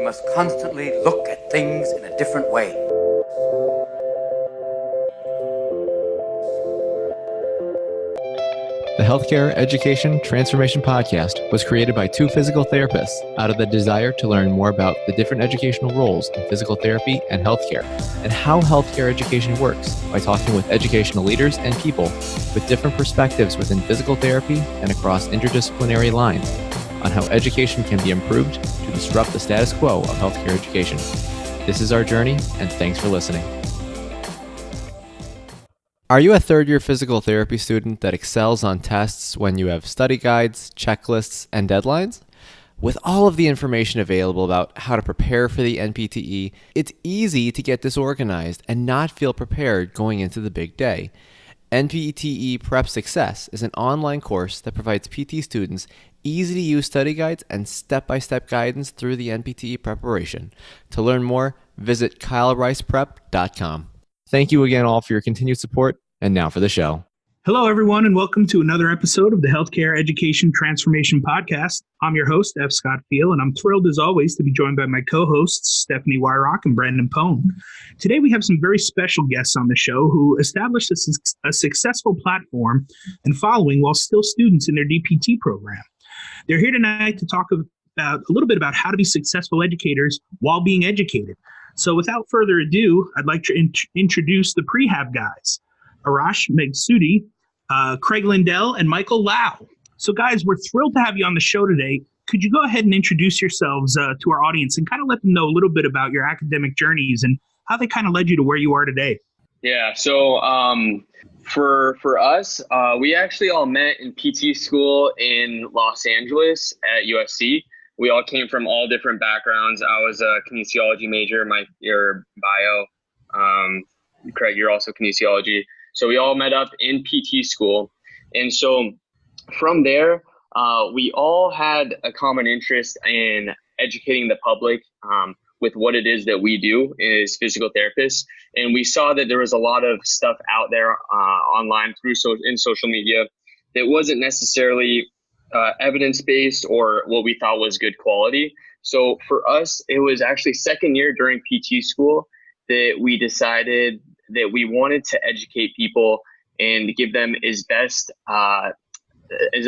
we must constantly look at things in a different way. The Healthcare Education Transformation Podcast was created by two physical therapists out of the desire to learn more about the different educational roles in physical therapy and healthcare, and how healthcare education works by talking with educational leaders and people with different perspectives within physical therapy and across interdisciplinary lines on how education can be improved to disrupt the status quo of healthcare education. This is our journey, and thanks for listening. Are you a third-year physical therapy student that excels on tests when you have study guides, checklists, and deadlines? With all of the information available about how to prepare for the NPTE, it's easy to get disorganized and not feel prepared going into the big day. NPTE Prep Success is an online course that provides PT students easy-to-use study guides and step-by-step guidance through the NPTE preparation. To learn more, visit kylericeprep.com. Thank you again all for your continued support, and now for the show. Hello, everyone, and welcome to another episode of the Healthcare Education Transformation Podcast. I'm your host, F. Scott Field, and I'm thrilled as always to be joined by my co-hosts, Stephanie Wyrock and Brandon Pone. Today, we have some very special guests on the show who established a successful platform and following while still students in their DPT program. They're here tonight to talk about a little bit about how to be successful educators while being educated. So without further ado, I'd like to introduce the Prehab Guys, Arash Maghsoodi, Craig Lindell, and Michael Lau. So guys, we're thrilled to have you on the show today. Could you go ahead and introduce yourselves to our audience and kind of let them know a little bit about your academic journeys and how they kind of led you to where you are today? Yeah, so for us, we actually all met in PT school in Los Angeles at USC. We all came from all different backgrounds. I was a kinesiology major, your bio. Craig, you're also kinesiology. So we all met up in PT school. And so from there, we all had a common interest in educating the public with what it is that we do as physical therapists. And we saw that there was a lot of stuff out there online in social media that wasn't necessarily evidence-based or what we thought was good quality. So for us, it was actually second year during PT school that we decided that we wanted to educate people and give them as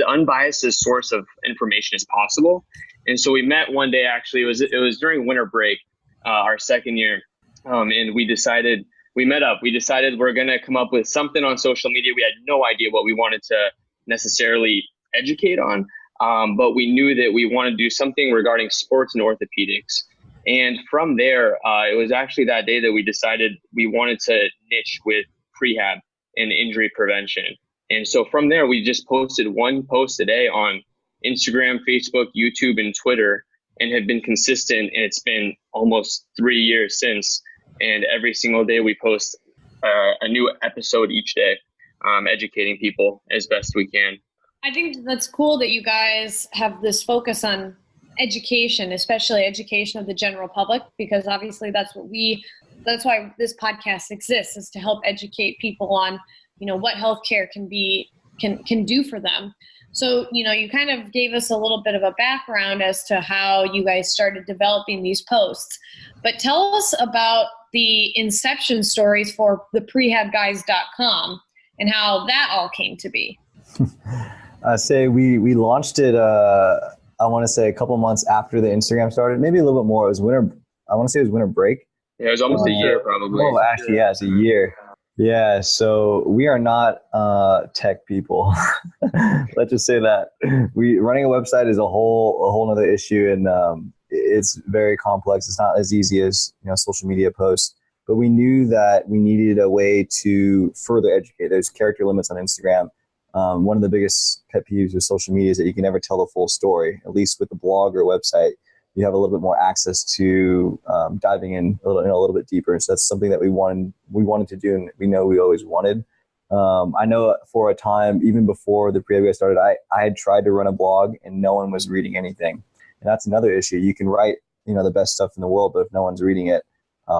unbiased a source of information as possible. And so we met one day, actually, it was during winter break, our second year. And we decided we're going to come up with something on social media. We had no idea what we wanted to necessarily educate on, but we knew that we wanted to do something regarding sports and orthopedics. And from there, it was actually that day that we decided we wanted to niche with prehab and injury prevention. And so from there, we just posted one post a day on Instagram, Facebook, YouTube, and Twitter, and have been consistent. And it's been almost 3 years since. And every single day we post a new episode each day, educating people as best we can. I think that's cool that you guys have this focus on education, especially education of the general public, because obviously that's why this podcast exists, is to help educate people on, what healthcare can do for them. So, you kind of gave us a little bit of a background as to how you guys started developing these posts, but tell us about the inception stories for the prehabguys.com and how that all came to be. I say we launched it, I want to say a couple months after the Instagram started, maybe a little bit more. It was winter break. Yeah, it was almost a year probably. Oh, actually, yeah, it's a year. Yeah, so we are not tech people. Let's just say that. Running a website is a whole other issue, and it's very complex. It's not as easy as social media posts. But we knew that we needed a way to further educate. There's character limits on Instagram. One of the biggest pet peeves with social media is that you can never tell the full story. At least with the blog or website, you have a little bit more access to diving in a little bit deeper. And so that's something that we wanted to do, and we know we always wanted. I know for a time, even before the Prehab Guys started, I had tried to run a blog and no one was reading anything. And that's another issue. You can write the best stuff in the world, but if no one's reading it,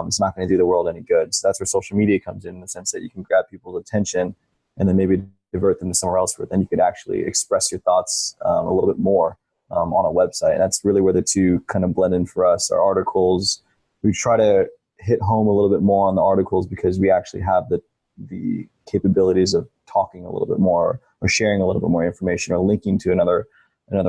it's not going to do the world any good. So that's where social media comes in the sense that you can grab people's attention and then maybe divert them to somewhere else where then you could actually express your thoughts a little bit more. on a website. And that's really where the two kind of blend in for us. Our articles, we try to hit home a little bit more on the articles because we actually have the capabilities of talking a little bit more or sharing a little bit more information or linking to another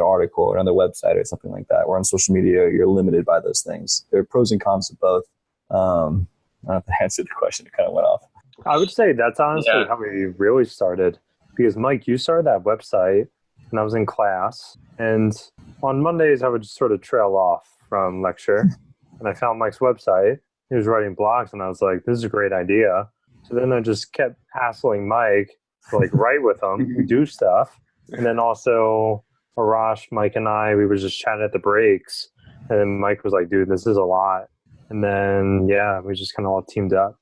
article or another website or something like that. Where on social media, you're limited by those things. There are pros and cons of both. I don't know if that answered the question. It kind of went off. I would say that's honestly how we really started. Because Mike, you started that website when I was in class. And on Mondays, I would just sort of trail off from lecture. And I found Mike's website. He was writing blogs, and I was like, this is a great idea. So then I just kept hassling Mike to like write with him, do stuff. And then also Arash, Mike, and I, we were just chatting at the breaks. And then Mike was like, dude, this is a lot. And then, we just kind of all teamed up.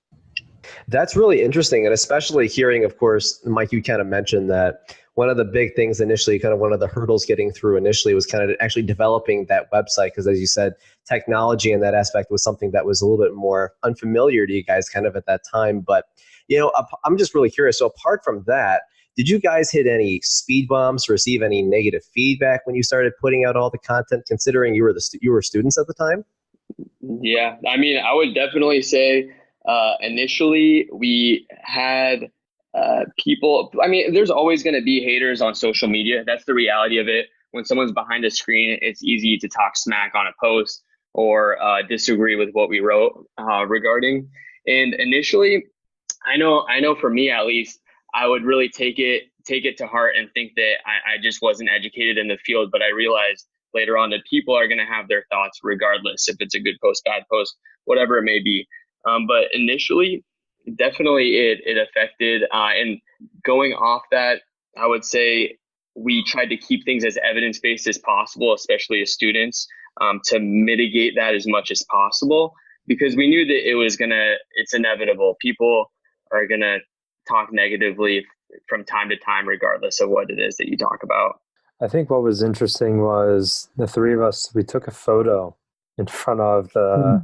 That's really interesting. And especially hearing, of course, Mike, you kind of mentioned that one of the big things initially, kind of one of the hurdles getting through initially was kind of actually developing that website. Because as you said, technology in that aspect was something that was a little bit more unfamiliar to you guys kind of at that time. But, I'm just really curious. So apart from that, did you guys hit any speed bumps, receive any negative feedback when you started putting out all the content, considering you were students at the time? Yeah, I mean, I would definitely say initially we had people, I mean, there's always going to be haters on social media. That's the reality of it. When someone's behind a screen, it's easy to talk smack on a post or disagree with what we wrote regarding. And initially, I know for me, at least, I would really take it to heart and think that I just wasn't educated in the field. But I realized later on that people are going to have their thoughts regardless if it's a good post, bad post, whatever it may be. But initially, definitely it affected. And going off that, I would say we tried to keep things as evidence-based as possible, especially as students, to mitigate that as much as possible, because we knew that it's inevitable. People are going to talk negatively from time to time, regardless of what it is that you talk about. I think what was interesting was the three of us, we took a photo in front of the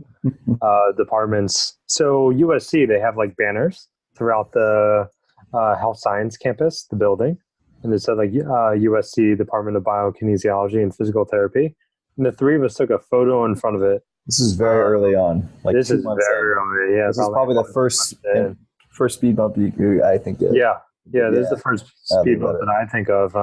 departments. So USC, they have like banners throughout the health science campus, the building. And it said like USC Department of Biokinesiology and Physical Therapy. And the three of us took a photo in front of it. This is very early on. Like this is very early. Yeah, this is probably the first speed bump I think. This is the first speed bump that I think of.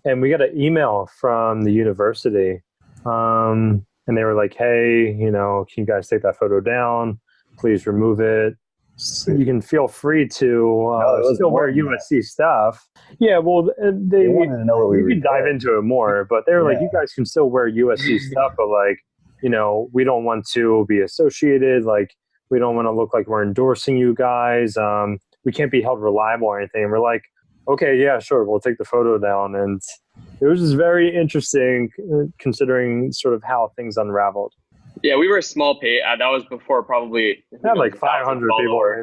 And we got an email from the university, and they were like, "Hey, can you guys take that photo down? Please remove it. You can feel free to still wear USC stuff." Yeah, well, they wanted to know what we can dive into it more, but they were like, "You guys can still wear USC stuff, but like, we don't want to be associated. Like, we don't want to look like we're endorsing you guys. We can't be held reliable or anything." And we're like, okay, yeah, sure, we'll take the photo down. And it was just very interesting considering sort of how things unraveled. Yeah, we were a small page. That was before probably like 500 people.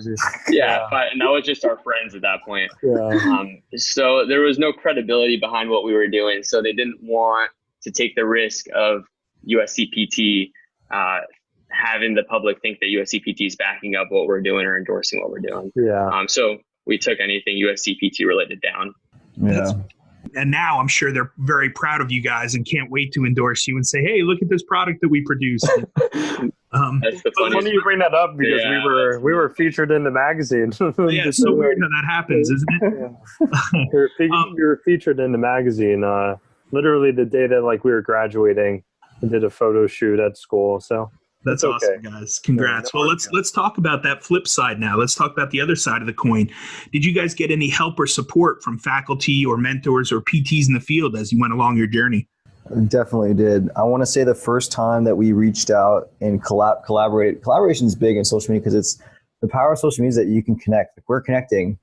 Yeah, and that was just our friends at that point. Yeah. So there was no credibility behind what we were doing. So they didn't want to take the risk of USCPT having the public think that USCPT is backing up what we're doing or endorsing what we're doing. Yeah. So we took anything USCPT related down. Yeah. And now I'm sure they're very proud of you guys and can't wait to endorse you and say, "Hey, look at this product that we produced." That's the funny you bring that up because we were featured in the magazine. Yeah, it's so weird how that happens, isn't it? We were featured in the magazine literally the day that we were graduating and did a photo shoot at school. So that's awesome, guys. Congrats. Well, let's talk about that flip side now. Let's talk about the other side of the coin. Did you guys get any help or support from faculty or mentors or PTs in the field as you went along your journey? Definitely did. I want to say the first time that we reached out and collaborate. Collaboration is big in social media because it's the power of social media is that you can connect. If we're connecting,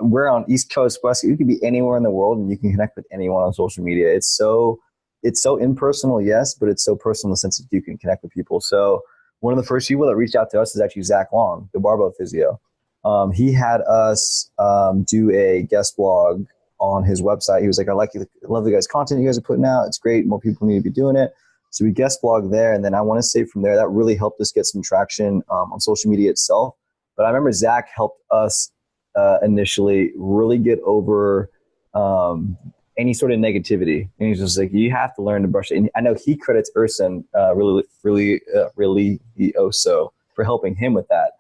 we're on East Coast, West. You can be anywhere in the world and you can connect with anyone on social media. It's so impersonal, yes, but it's so personal in the sense that you can connect with people. So one of the first people that reached out to us is actually Zach Long, the barbell physio. He had us do a guest blog on his website. He was like, I love the guys' content you guys are putting out. It's great. More people need to be doing it. So we guest blog there. And then I want to say from there, that really helped us get some traction on social media itself. But I remember Zach helped us initially really get over any sort of negativity. And he's just like, you have to learn to brush it. And I know he credits Urson really also for helping him with that.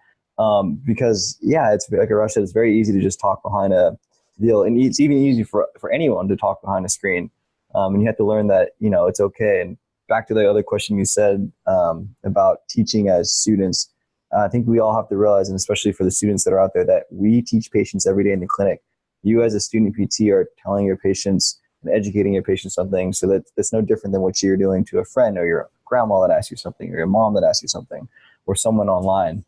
Because it's like Arash said, it's very easy to just talk behind a deal, and it's even easy for anyone to talk behind a screen. And you have to learn that, it's okay. And back to the other question you said about teaching as students, I think we all have to realize, and especially for the students that are out there, that we teach patients every day in the clinic. You as a student PT are telling your patients and educating your patients something, so that it's no different than what you're doing to a friend or your grandma that asks you something or your mom that asks you something or someone online.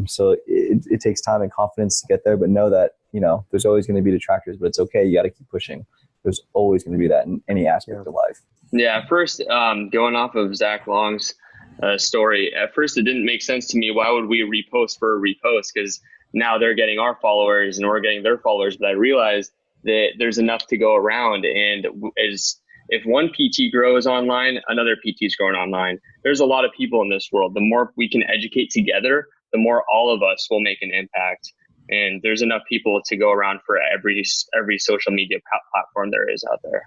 So it takes time and confidence to get there, but know that, there's always going to be detractors, but it's okay. You got to keep pushing. There's always going to be that in any aspect of life. Yeah. First, going off of Zach Long's story, at first it didn't make sense to me. Why would we repost for a repost? Because now they're getting our followers and we're getting their followers. But I realized that there's enough to go around. And if one PT grows online, another PT is growing online. There's a lot of people in this world. The more we can educate together, the more all of us will make an impact. And there's enough people to go around for every social media platform there is out there.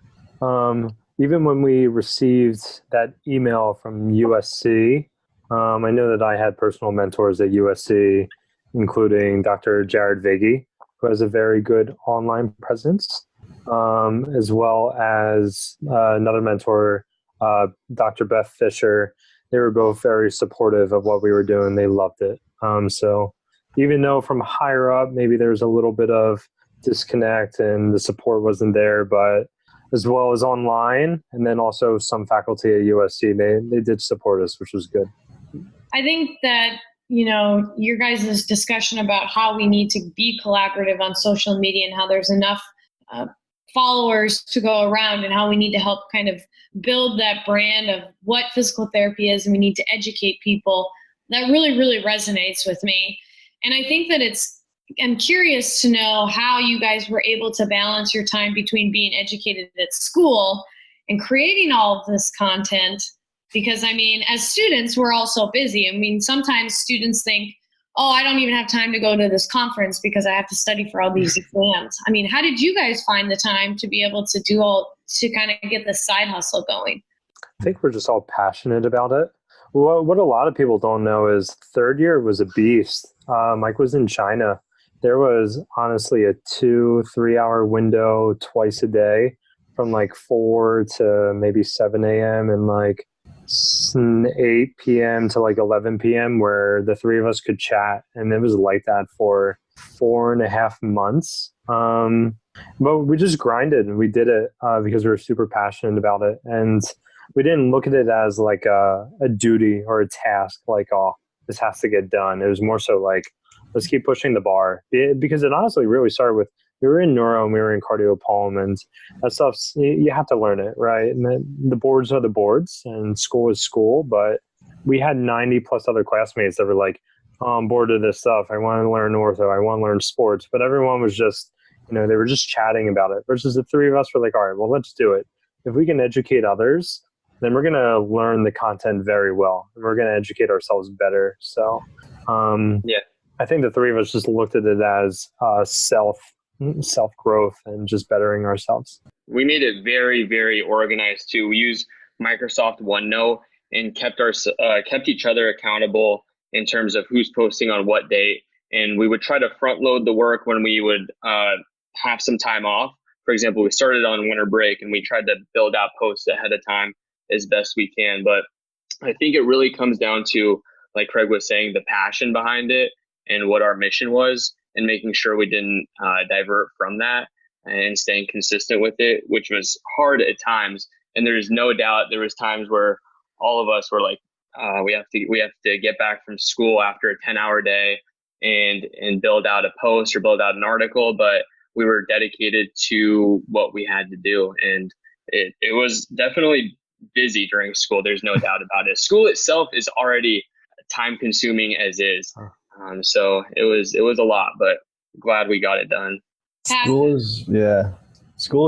Even when we received that email from USC, I know that I had personal mentors at USC, including Dr. Jared Viggy, who has a very good online presence, as well as another mentor, Dr. Beth Fisher. They were both very supportive of what we were doing. They loved it. So even though from higher up, maybe there's a little bit of disconnect and the support wasn't there, but as well as online, and then also some faculty at USC, they did support us, which was good. I think that, your guys' discussion about how we need to be collaborative on social media and how there's enough followers to go around and how we need to help kind of build that brand of what physical therapy is, and we need to educate people, that really, really resonates with me. And I think that I'm curious to know how you guys were able to balance your time between being educated at school and creating all of this content. Because, as students, we're all so busy. Sometimes students think, I don't even have time to go to this conference because I have to study for all these exams. How did you guys find the time to be able to to kind of get this side hustle going? I think we're just all passionate about it. What a lot of people don't know is third year was a beast. Mike was in China. There was honestly a 2-3 hour window twice a day from like 4 to maybe 7 a.m. and like 8 p.m. to like 11 p.m. where the three of us could chat. And it was like that for 4.5 months. But we just grinded and we did it because we were super passionate about it. And we didn't look at it as like a duty or a task, like, this has to get done. It was more so like, let's keep pushing the bar, because it honestly really started with, we were in neuro and we were in cardiopulm, and that stuff, you have to learn it, right? And the boards are the boards and school is school, but we had 90 plus other classmates that were like, I'm bored of this stuff. I want to learn ortho. I want to learn sports. But everyone was just, they were just chatting about it, versus the three of us were like, all right, well, let's do it. If we can educate others, then we're going to learn the content very well. And we're going to educate ourselves better. So, I think the three of us just looked at it as self-growth and just bettering ourselves. We made it very, very organized too. We used Microsoft OneNote and kept each other accountable in terms of who's posting on what date. And we would try to front load the work when we would have some time off. For example, we started on winter break and we tried to build out posts ahead of time as best we can. But I think it really comes down to, like Craig was saying, the passion behind it and what our mission was, and making sure we didn't divert from that and staying consistent with it, which was hard at times. And there's no doubt there was times where all of us were like, we have to get back from school after a 10-hour day and build out a post or build out an article, but we were dedicated to what we had to do. And it was definitely busy during school. There's no doubt about it. School itself is already time consuming as is. So it was a lot, but glad we got it done. School is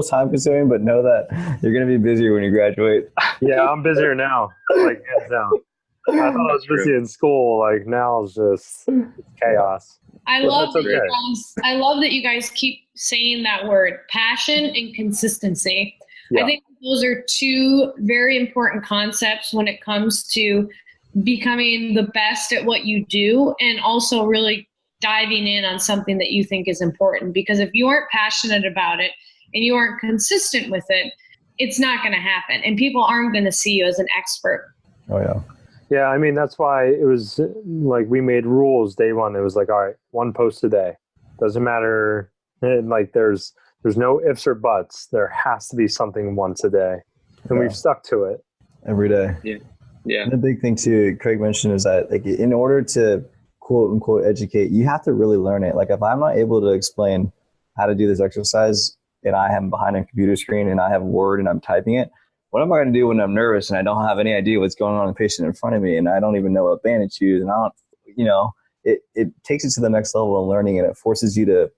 time consuming, but know that you're going to be busier when you graduate. Yeah, I'm busier now. Like, hands down. I thought I was busy in school. Like now it's just chaos. I But love that that's okay. I love that you guys keep saying that word, passion and consistency. Yeah. I think those are two very important concepts when it comes to becoming the best at what you do, and also really diving in on something that you think is important. Because if you aren't passionate about it and you aren't consistent with it, it's not going to happen, and people aren't going to see you as an expert. Oh yeah. Yeah, I mean, that's why it was like we made rules day one. It was like, all right, 1 post a day. Doesn't matter. And like there's no ifs or buts. There has to be something once a day. And we've stuck to it. Every day. Yeah. And the big thing too, Craig mentioned, is that like in order to quote unquote educate, you have to really learn it. Like if I'm not able to explain how to do this exercise and I am behind a computer screen and I have Word and I'm typing it, what am I going to do when I'm nervous and I don't have any idea what's going on in the patient in front of me and I don't even know what bandage to use, and I don't, it takes it to the next level of learning, and it forces you to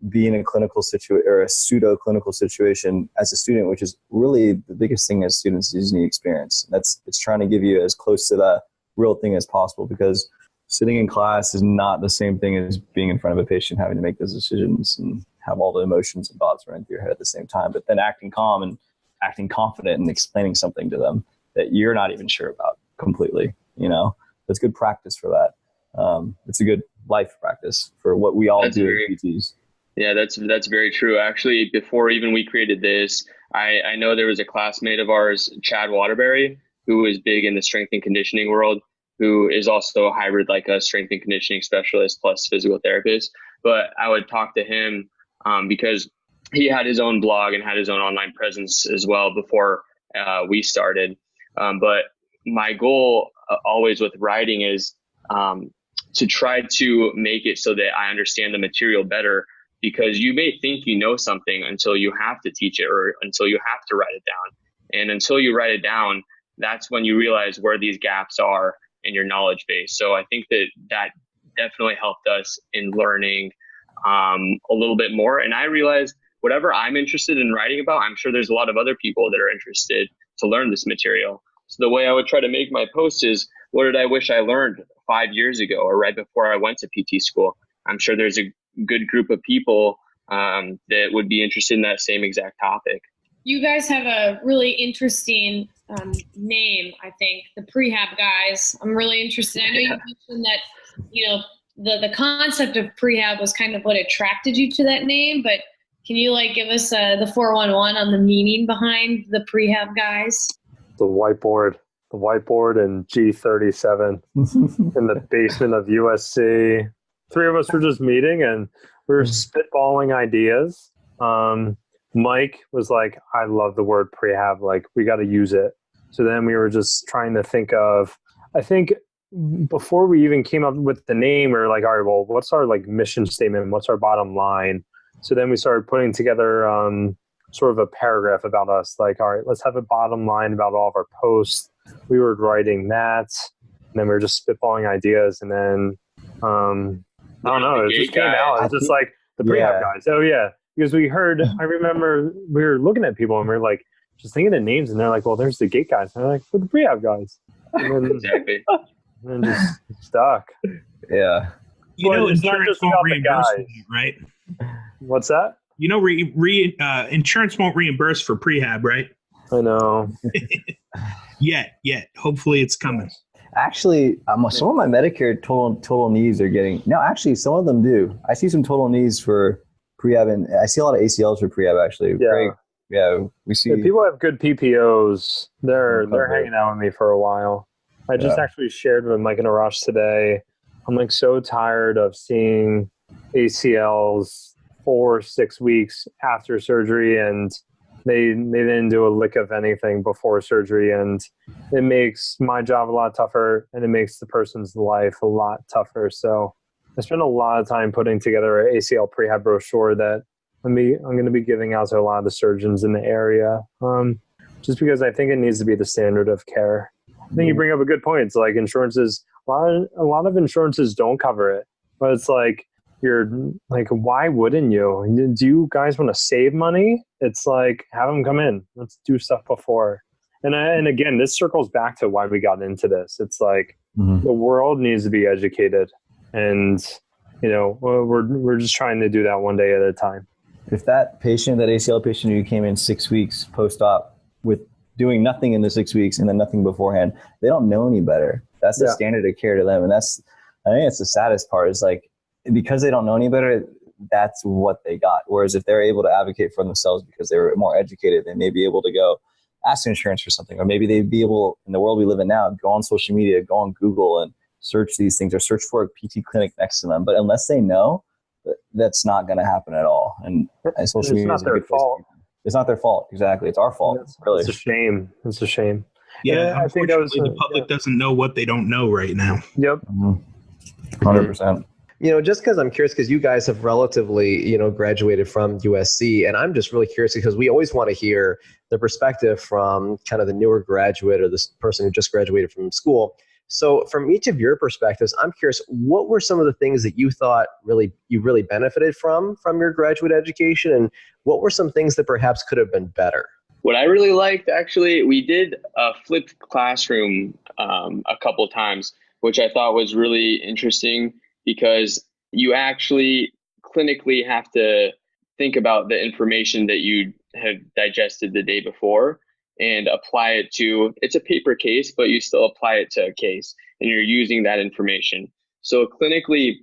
be in a clinical situation or a pseudo clinical situation as a student, which is really the biggest thing as students is the experience. It's trying to give you as close to the real thing as possible, because sitting in class is not the same thing as being in front of a patient, having to make those decisions and have all the emotions and thoughts running through your head at the same time, but then acting calm and acting confident and explaining something to them that you're not even sure about completely. It's good practice for that. It's a good life practice for what we all do at PTs. Yeah, that's very true. Actually, before even we created this, I know there was a classmate of ours, Chad Waterbury, who is big in the strength and conditioning world, who is also a hybrid, like a strength and conditioning specialist plus physical therapist. But I would talk to him because he had his own blog and had his own online presence as well before we started. But my goal always with writing is to try to make it so that I understand the material better, because you may think you know something until you have to teach it or until you have to write it down. And until you write it down, that's when you realize where these gaps are in your knowledge base. So I think that definitely helped us in learning a little bit more. And I realized whatever I'm interested in writing about, I'm sure there's a lot of other people that are interested to learn this material. So the way I would try to make my post is, what did I wish I learned 5 years ago or right before I went to PT school? I'm sure there's a good group of people that would be interested in that same exact topic. You guys have a really interesting name, I think, the Prehab Guys. I'm really interested. I know you mentioned that, the concept of prehab was kind of what attracted you to that name, but can you give us the 411 on the meaning behind the Prehab Guys? The whiteboard and G37 in the basement of USC. 3 of us were just meeting and we were spitballing ideas. Mike was like, I love the word prehab. Like, we got to use it. So then we were just trying to think of, I think before we even came up with the name, or like, all right, well, what's our mission statement? What's our bottom line? So then we started putting together sort of a paragraph about us. Like, all right, let's have a bottom line about all of our posts. We were writing that, and then we were just spitballing ideas. And then, I don't know, it just came out. It's just like the Prehab Guys. Oh, yeah. Because I remember we were looking at people and we were like, just thinking of names, and they're like, well, there's the Gate Guys. And they're like, we're the Prehab Guys. And then, Exactly. And then just stuck. Yeah. Insurance won't reimburse for that, right? What's that? Insurance won't reimburse for prehab, right? I know. Yet. Hopefully it's coming. Actually, some of my Medicare total knees are getting... No, actually, some of them do. I see some total knees for prehab, and I see a lot of ACLs for prehab, actually. Yeah. We see... Yeah, people have good PPOs. They're hanging out with me for a while. I just actually shared with Mike and Arash today. I'm so tired of seeing ACLs 4 or 6 weeks after surgery, and they didn't do a lick of anything before surgery, and it makes my job a lot tougher, and it makes the person's life a lot tougher. So I spent a lot of time putting together an ACL prehab brochure that I'm going to be giving out to a lot of the surgeons in the area, just because I think it needs to be the standard of care. I think you bring up a good point. It's like insurances, a lot of insurances don't cover it, but it's like, you're like, why wouldn't you? Do you guys want to save money? It's like, have them come in. Let's do stuff before. And again, this circles back to why we got into this. It's like the world needs to be educated, and we're just trying to do that one day at a time. If that ACL patient who came in 6 weeks post-op with doing nothing in the 6 weeks and then nothing beforehand, they don't know any better. That's the standard of care to them. And I think it's the saddest part is like, because they don't know any better, that's what they got. Whereas if they're able to advocate for themselves because they're more educated, they may be able to go ask insurance for something, or maybe they'd be able, in the world we live in now, go on social media, go on Google and search these things or search for a PT clinic next to them. But unless they know, that's not going to happen at all. And social media is a good fault. It's not their fault. Exactly. It's our fault. Really. It's a shame. It's a shame. Yeah. I think the public doesn't know what they don't know right now. Yep. 100%. Just because I'm curious, because you guys have relatively, graduated from USC, and I'm just really curious because we always want to hear the perspective from kind of the newer graduate or this person who just graduated from school. So from each of your perspectives, I'm curious, what were some of the things that you thought you really benefited from your graduate education, and what were some things that perhaps could have been better? What I really liked, actually, we did a flipped classroom a couple times, which I thought was really interesting because you actually clinically have to think about the information that you have digested the day before and apply it to, it's a paper case, but you still apply it to a case and you're using that information. So clinically,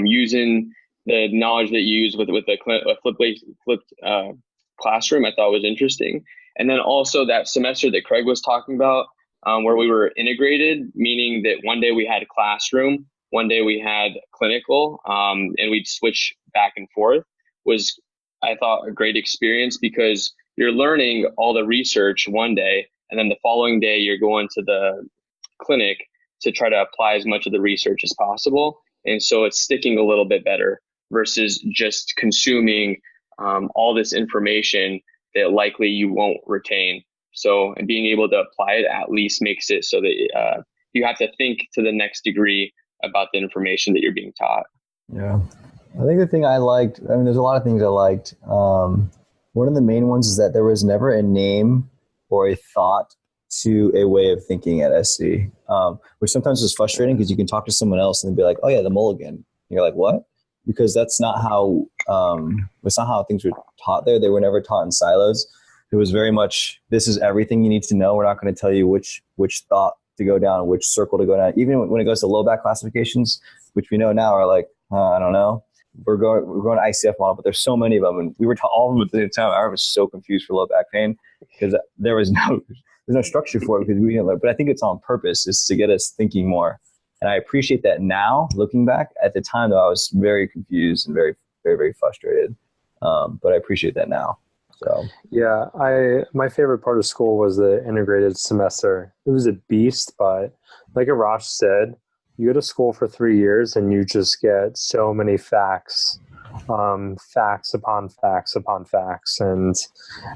using the knowledge that you use with a flipped classroom, I thought was interesting. And then also that semester that Craig was talking about, where we were integrated, meaning that one day we had classroom, one day we had clinical, and we'd switch back and forth, was, I thought, a great experience because you're learning all the research one day, and then the following day you're going to the clinic to try to apply as much of the research as possible. And so it's sticking a little bit better versus just consuming all this information that likely you won't retain. So, and being able to apply it at least makes it so that you have to think to the next degree about the information that you're being taught. Yeah. I think the thing I liked, there's a lot of things I liked. One of the main ones is that there was never a name or a thought to a way of thinking at SC, which sometimes is frustrating because you can talk to someone else and be like, oh yeah, the mulligan. And you're like, what? Because that's not how things were taught there. They were never taught in silos. It was very much, this is everything you need to know. We're not going to tell you which thought to go down, which circle to go down. Even when it goes to low back classifications, which we know now are like, I don't know. We're going to ICF model, but there's so many of them, and we were taught all of them at the same time. I was so confused for low back pain because there's no structure for it because we didn't learn. But I think it's on purpose. It's to get us thinking more, and I appreciate that now. Looking back, at the time though, I was very confused and very, very, very frustrated. But I appreciate that now. So yeah, my favorite part of school was the integrated semester. It was a beast, but like Arash said, you go to school for 3 years and you just get so many facts, facts upon facts upon facts. And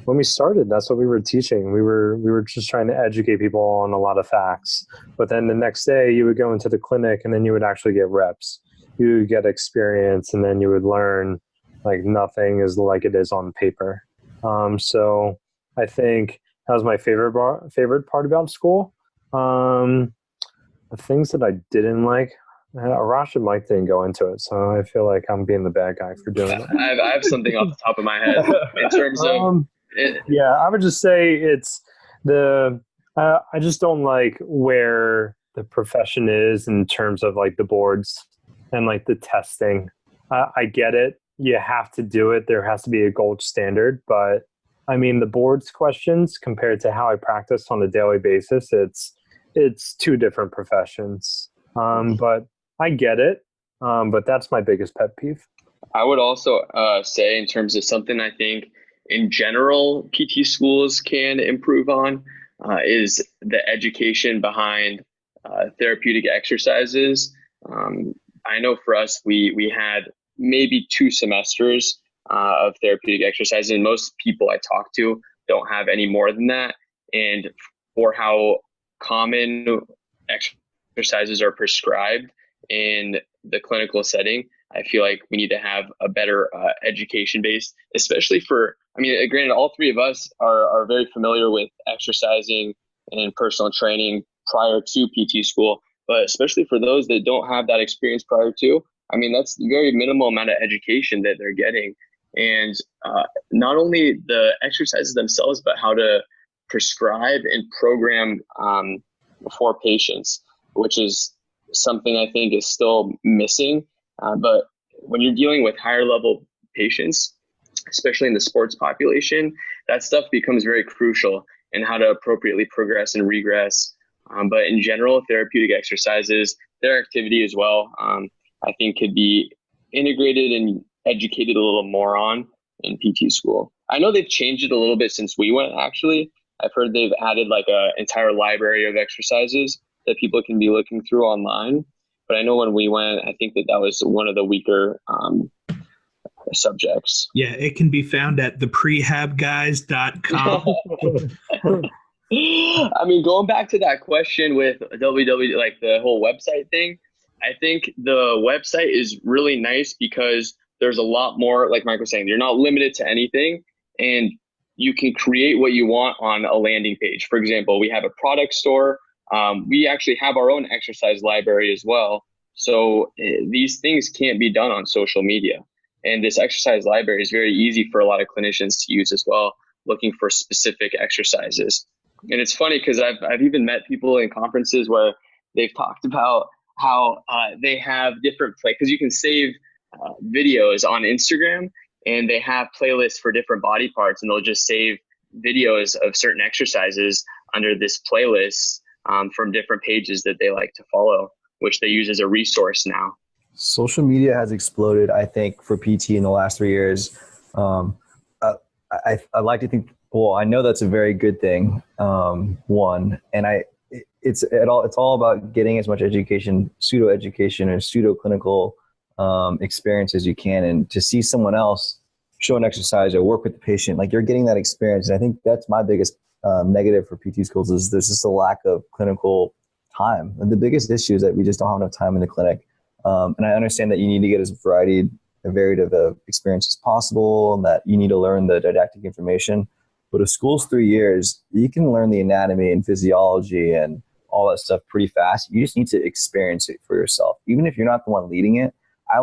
when we started, that's what we were teaching. We were just trying to educate people on a lot of facts. But then the next day you would go into the clinic and then you would actually get reps. You would get experience and then you would learn like nothing is like it is on paper. So I think that was my favorite part about school. The things that I didn't like, Arash and Mike didn't go into it, so I feel like I'm being the bad guy for doing it. I have something off the top of my head in terms of yeah, I would just say it's I just don't like where the profession is in terms of like the boards and like the testing. I get it. You have to do it. There has to be a gold standard, but I mean the boards questions compared to how I practice on a daily basis, it's two different professions. But I get it. But that's my biggest pet peeve. I would also say in terms of something I think in general PT schools can improve on is the education behind therapeutic exercises. I know for us, we had maybe 2 semesters of therapeutic exercises, and most people I talk to don't have any more than that. And for how common exercises are prescribed in the clinical setting, I feel like we need to have a better education base, especially for, I mean, granted, all three of us are very familiar with exercising and personal training prior to PT school, but especially for those that don't have that experience prior to, I mean, that's a very minimal amount of education that they're getting. And not only the exercises themselves, but how to prescribe and program for patients, which is something I think is still missing. But when you're dealing with higher level patients, especially in the sports population, that stuff becomes very crucial in how to appropriately progress and regress. But in general, therapeutic exercises, their activity as well, I think could be integrated and educated a little more on in PT school. I know they've changed it a little bit since we went, actually. I've heard they've added like an entire library of exercises that people can be looking through online. But I know when we went, I think that was one of the weaker subjects. Yeah, it can be found at theprehabguys.com. I mean, going back to that question with www, like the whole website thing, I think the website is really nice because there's a lot more, like Mike was saying, you're not limited to anything and you can create what you want on a landing page. For example, we have a product store. We actually have our own exercise library as well. So these things can't be done on social media. And this exercise library is very easy for a lot of clinicians to use as well, looking for specific exercises. And it's funny because I've even met people in conferences where they've talked about how they have different because you can save videos on Instagram and they have playlists for different body parts, and they'll just save videos of certain exercises under this playlist from different pages that they like to follow, which they use as a resource now. Social media has exploded, I think, for PT in the last 3 years. I like to think, well, I know that's a very good thing. One, and it's all about getting as much education, pseudo education or pseudo clinical experience as you can, and to see someone else show an exercise or work with the patient, like you're getting that experience. And I think that's my biggest negative for PT schools is there's just a lack of clinical time. And the biggest issue is that we just don't have enough time in the clinic. And I understand that you need to get as varied of experience as possible, and that you need to learn the didactic information. But if school's 3 years, you can learn the anatomy and physiology and all that stuff pretty fast. You just need to experience it for yourself. Even if you're not the one leading it, I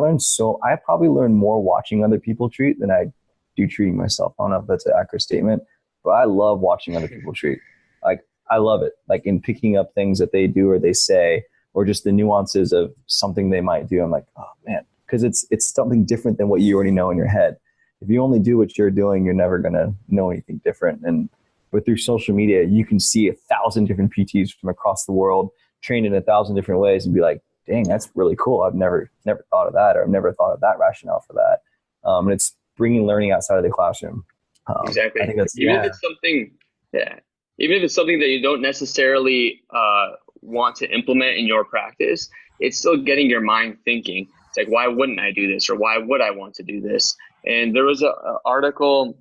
probably learned more watching other people treat than I do treating myself. I don't know if that's an accurate statement, but I love watching other people treat. Like, I love it. Like in picking up things that they do or they say, or just the nuances of something they might do. I'm like, oh man, because it's something different than what you already know in your head. If you only do what you're doing, you're never going to know anything different. But through social media, you can see 1,000 different PTs from across the world trained in 1,000 different ways and be like, dang, that's really cool. I've never thought of that, or I've never thought of that rationale for that. And it's bringing learning outside of the classroom. Exactly. I think that's, even if it's something that you don't necessarily want to implement in your practice, it's still getting your mind thinking. It's like, why wouldn't I do this? Or why would I want to do this? And there was an article,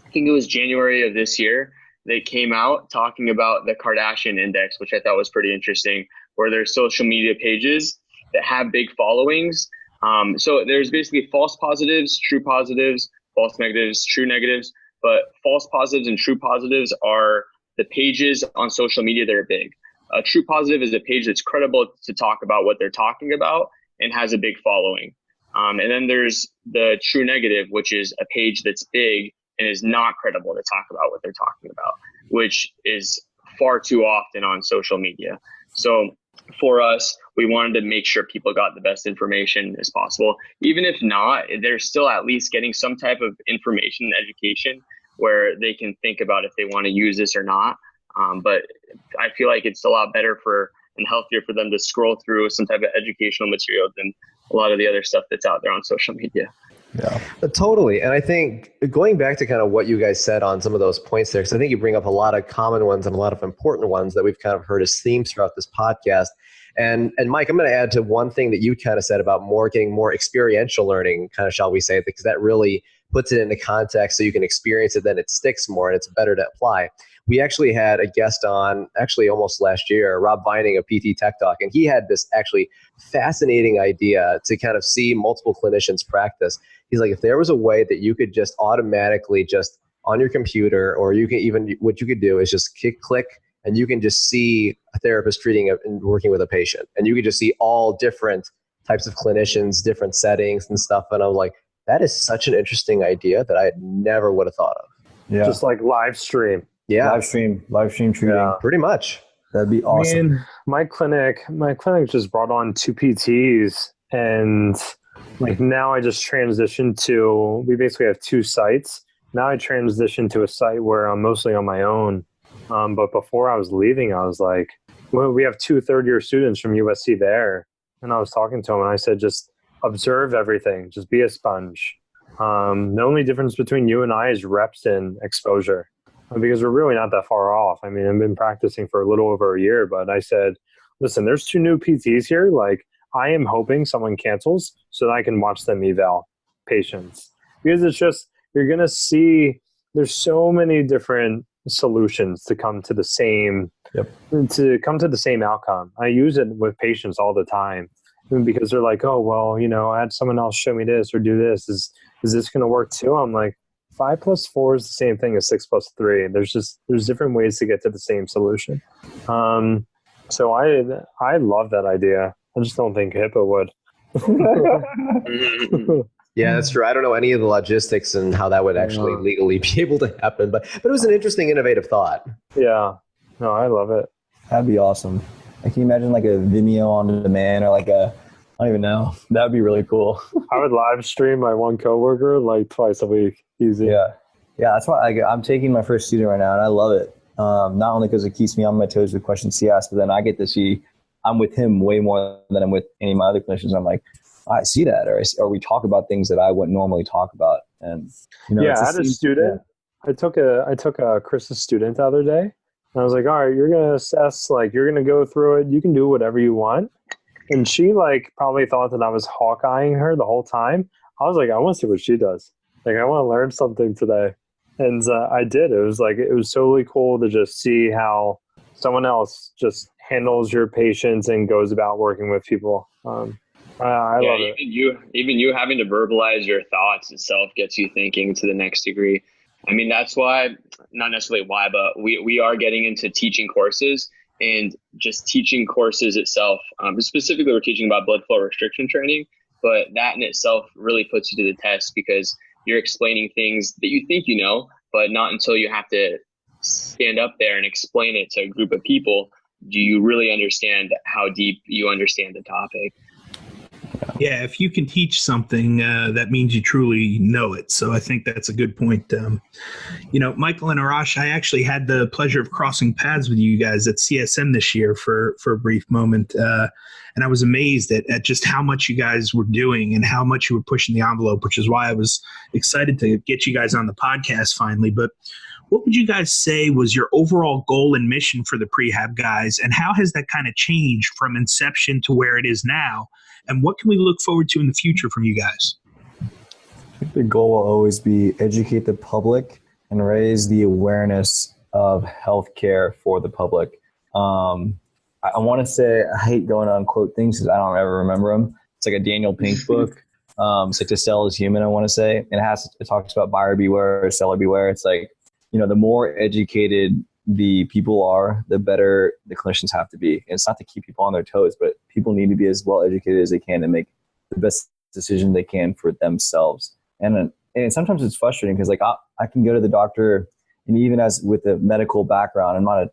I think it was January of this year, that came out talking about the Kardashian index, which I thought was pretty interesting, where there's social media pages that have big followings. So there's basically false positives, true positives, false negatives, true negatives. But false positives and true positives are the pages on social media that are big. A true positive is a page that's credible to talk about what they're talking about and has a big following. And then there's the true negative, which is a page that's big and is not credible to talk about what they're talking about, which is far too often on social media. So for us, we wanted to make sure people got the best information as possible. Even if not, they're still at least getting some type of information and education where they can think about if they want to use this or not. But I feel like it's a lot better and healthier for them to scroll through some type of educational material than a lot of the other stuff that's out there on social media. Yeah, totally. And I think going back to kind of what you guys said on some of those points there, because I think you bring up a lot of common ones and a lot of important ones that we've kind of heard as themes throughout this podcast. And Mike, I'm going to add to one thing that you kind of said about getting more experiential learning, kind of, shall we say, because that really puts it into context so you can experience it, then it sticks more and it's better to apply. we actually had a guest on actually almost last year, Rob Vining of PT Tech Talk, and he had this actually fascinating idea to kind of see multiple clinicians practice. He's like, if there was a way that you could just automatically just on your computer, or you can even, what you could do is just click and you can just see a therapist treating and working with a patient. And you could just see all different types of clinicians, different settings and stuff. And I'm like, that is such an interesting idea that I never would have thought of. Yeah. Just like live stream. Yeah. Live stream treating. Yeah, pretty much. That'd be awesome. I mean, my clinic just brought on 2 PTs, and like now I just transitioned to, we basically have 2 sites. Now I transitioned to a site where I'm mostly on my own. But before I was leaving, I was like, well, we have 2 third-year students from USC there. And I was talking to them, and I said, just observe everything. Just be a sponge. The only difference between you and I is reps and exposure, because we're really not that far off. I mean, I've been practicing for a little over a year, but I said, listen, there's 2 new PTs here. Like, I am hoping someone cancels so that I can watch them eval patients. Because it's just, you're going to see there's so many different solutions to come to the same outcome. I use it with patients all the time because they're like, oh, well, I had someone else show me this or do this. Is this going to work too? I'm like, 5 + 4 is the same thing as 6 + 3. There's different ways to get to the same solution. So I love that idea. I just don't think HIPAA would. Yeah, that's true. I don't know any of the logistics and how that would actually legally be able to happen, but it was an interesting, innovative thought. Yeah. No, I love it. That'd be awesome. Like, can you imagine like a Vimeo on demand, or like I don't even know. That would be really cool. I would live stream my one coworker like twice a week. Easy. Yeah. That's why I'm taking my first student right now, and I love it. Not only because it keeps me on my toes with questions he asks, but then I get to see I'm with him way more than I'm with any of my other clinicians. I'm like, I see that, or we talk about things that I wouldn't normally talk about. And I had a student. Yeah. I took a Chris's student the other day, and I was like, all right, you're gonna assess, like you're gonna go through it. You can do whatever you want. And she like probably thought that I was hawk-eyeing her the whole time. I was like, I want to see what she does. Like, I want to learn something today. And I did. It was totally cool to just see how someone else just handles your patients and goes about working with people. I love it. Even you having to verbalize your thoughts itself gets you thinking to the next degree. I mean, that's why, not necessarily why, but we are getting into teaching courses, and just teaching courses itself. Specifically, we're teaching about blood flow restriction training, but that in itself really puts you to the test, because you're explaining things that you think you know, but not until you have to stand up there and explain it to a group of people do you really understand how deep you understand the topic. Yeah, if you can teach something, that means you truly know it. So I think that's a good point. Michael and Arash, I actually had the pleasure of crossing paths with you guys at CSM this year for a brief moment. And I was amazed at just how much you guys were doing and how much you were pushing the envelope, which is why I was excited to get you guys on the podcast finally. But what would you guys say was your overall goal and mission for the Prehab Guys, and how has that kind of changed from inception to where it is now? And what can we look forward to in the future from you guys? I think the goal will always be educate the public and raise the awareness of healthcare for the public. I want to say, I hate going on quote things because I don't ever remember them. It's like a Daniel Pink book. It's like To Sell is Human, I want to say. And it talks about buyer beware, seller beware. It's like, the more educated the people are, the better the clinicians have to be. And it's not to keep people on their toes, but people need to be as well educated as they can to make the best decision they can for themselves. And sometimes it's frustrating because, like, I can go to the doctor, and even as with a medical background, I'm not a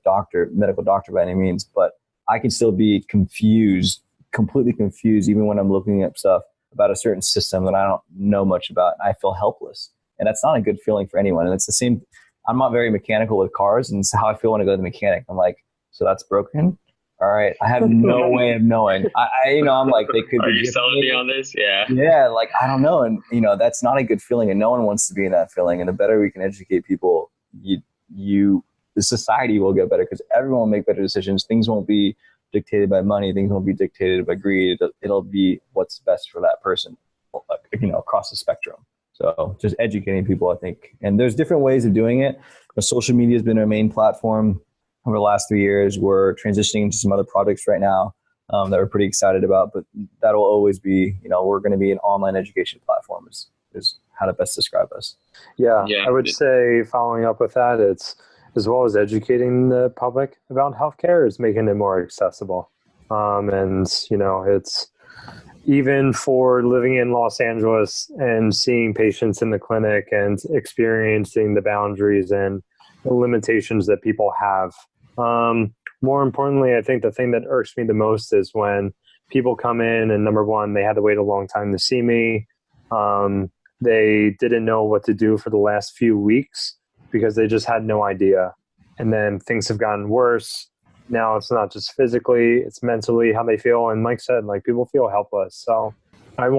medical doctor by any means, but I can still be completely confused, even when I'm looking up stuff about a certain system that I don't know much about. I feel helpless, and that's not a good feeling for anyone. And it's the same. I'm not very mechanical with cars, and it's how I feel when I go to the mechanic. I'm like, so that's broken? All right. I have no way of knowing. I'm like, they could Are be. you selling me on this? Yeah. Yeah. Like, I don't know. And, that's not a good feeling, and no one wants to be in that feeling. And the better we can educate people, the society will get better, because everyone will make better decisions. Things won't be dictated by money. Things won't be dictated by greed. It'll be what's best for that person, across the spectrum. So just educating people, I think. And there's different ways of doing it, social media has been our main platform over the last 3 years. We're transitioning into some other projects right now that we're pretty excited about, but that'll always be, we're going to be an online education platform is how to best describe us. Yeah, I would say following up with that, it's as well as educating the public about healthcare is making it more accessible. And, it's even for living in Los Angeles and seeing patients in the clinic and experiencing the boundaries and the limitations that people have. More importantly, I think the thing that irks me the most is when people come in and number one, they had to wait a long time to see me. They didn't know what to do for the last few weeks because they just had no idea. And then things have gotten worse. Now it's not just physically, it's mentally how they feel. And Mike said, people feel helpless. So I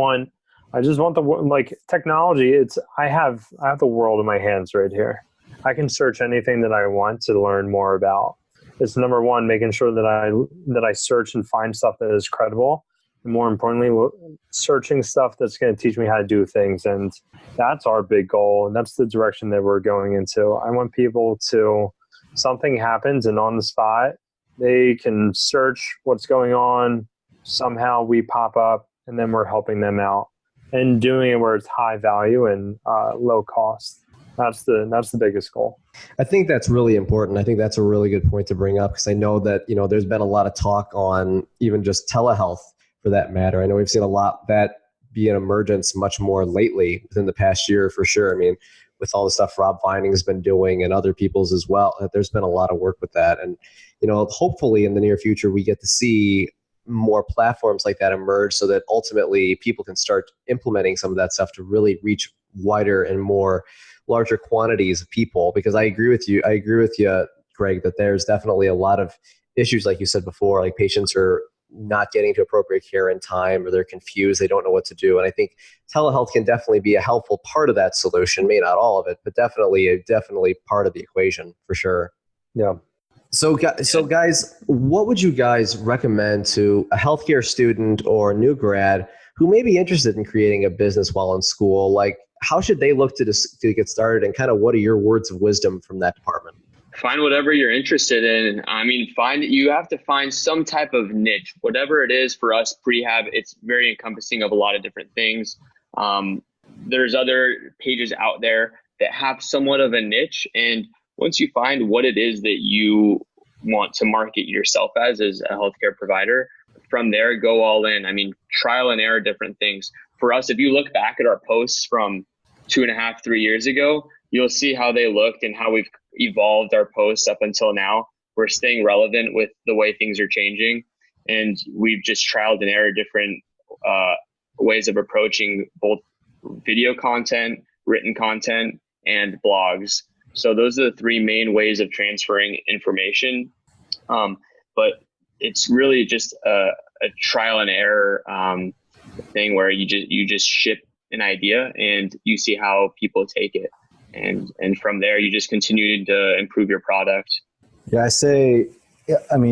just want the technology. I have the world in my hands right here. I can search anything that I want to learn more about. It's number one, making sure that I search and find stuff that is credible. And more importantly, searching stuff that's going to teach me how to do things. And that's our big goal. And that's the direction that we're going into. I want people to, something happens and on the spot, they can search what's going on. Somehow we pop up and then we're helping them out and doing it where it's high value and low cost. That's the biggest goal. I think that's really important. I think that's a really good point to bring up because I know that, there's been a lot of talk on even just telehealth for that matter. I know we've seen a lot that be an emergence much more lately within the past year for sure. I mean, with all the stuff Rob Vining has been doing and other people's as well, there's been a lot of work with that. And, hopefully in the near future, we get to see more platforms like that emerge so that ultimately people can start implementing some of that stuff to really reach wider and more larger quantities of people. Because I agree with you, Greg, that there's definitely a lot of issues, like you said before, like patients are not getting to appropriate care in time, or they're confused, they don't know what to do. And I think telehealth can definitely be a helpful part of that solution, maybe not all of it, but definitely part of the equation for sure. Yeah. So guys, what would you guys recommend to a healthcare student or new grad who may be interested in creating a business while in school? Like, how should they look to get started, and kind of what are your words of wisdom from that department? Find whatever you're interested in. You have to find some type of niche, whatever it is. For us, Prehab, it's very encompassing of a lot of different things. There's other pages out there that have somewhat of a niche. And once you find what it is that you want to market yourself as a healthcare provider, from there, go all in. Trial and error different things. For us, if you look back at our posts from 2.5, 3 years ago, you'll see how they looked and how we've evolved our posts up until now. We're staying relevant with the way things are changing. And we've just trialed and errored different ways of approaching both video content, written content, and blogs. So those are the three main ways of transferring information. But it's really just a trial and error thing where you just ship an idea and you see how people take it. And from there, you just continue to improve your product. Yeah, I say,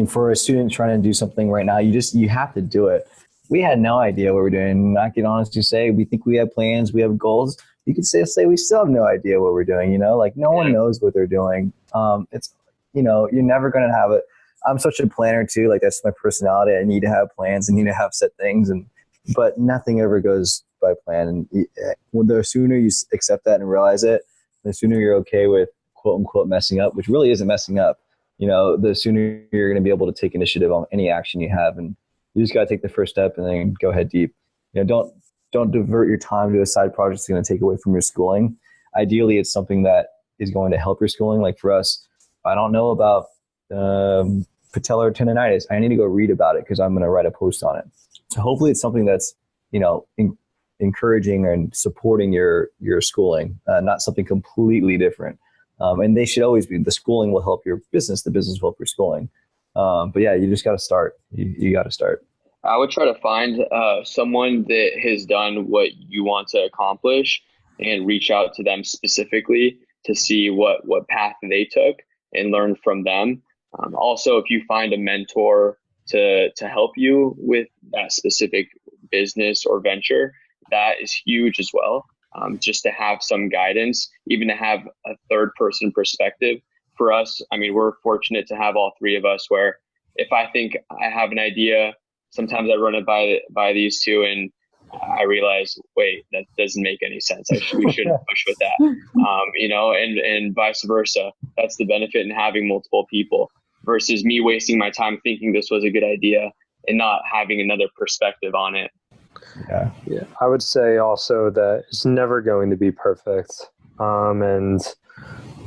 for a student trying to do something right now, you have to do it. We had no idea what we're doing. I can honestly say we think we have plans, we have goals. You could say we still have no idea what we're doing, no one knows what they're doing. It's, you're never going to have it. I'm such a planner too. That's my personality. I need to have plans. I need to have set things, but nothing ever goes by plan. And the sooner you accept that and realize it, the sooner you're okay with quote unquote messing up, which really isn't messing up, the sooner you're going to be able to take initiative on any action you have. And you just got to take the first step and then go head deep. Don't divert your time to a side project that's going to take away from your schooling. Ideally, it's something that is going to help your schooling. Like for us, if I don't know about patellar tendonitis, I need to go read about it because I'm going to write a post on it. So hopefully it's something that's, encouraging and supporting your schooling, not something completely different. And they should always be, the schooling will help your business, the business will help your schooling. But yeah, you just got to start. You got to start. I would try to find someone that has done what you want to accomplish and reach out to them specifically to see what path they took and learn from them. Also, if you find a mentor to help you with that specific business or venture, that is huge as well. just to have some guidance, even to have a third person perspective. For us, I mean, we're fortunate to have all three of us where if I think I have an idea, sometimes I run it by these two and I realize, wait, that doesn't make any sense. We shouldn't push with that, and vice versa. That's the benefit in having multiple people versus me wasting my time thinking this was a good idea and not having another perspective on it. Yeah. I would say also that it's never going to be perfect. And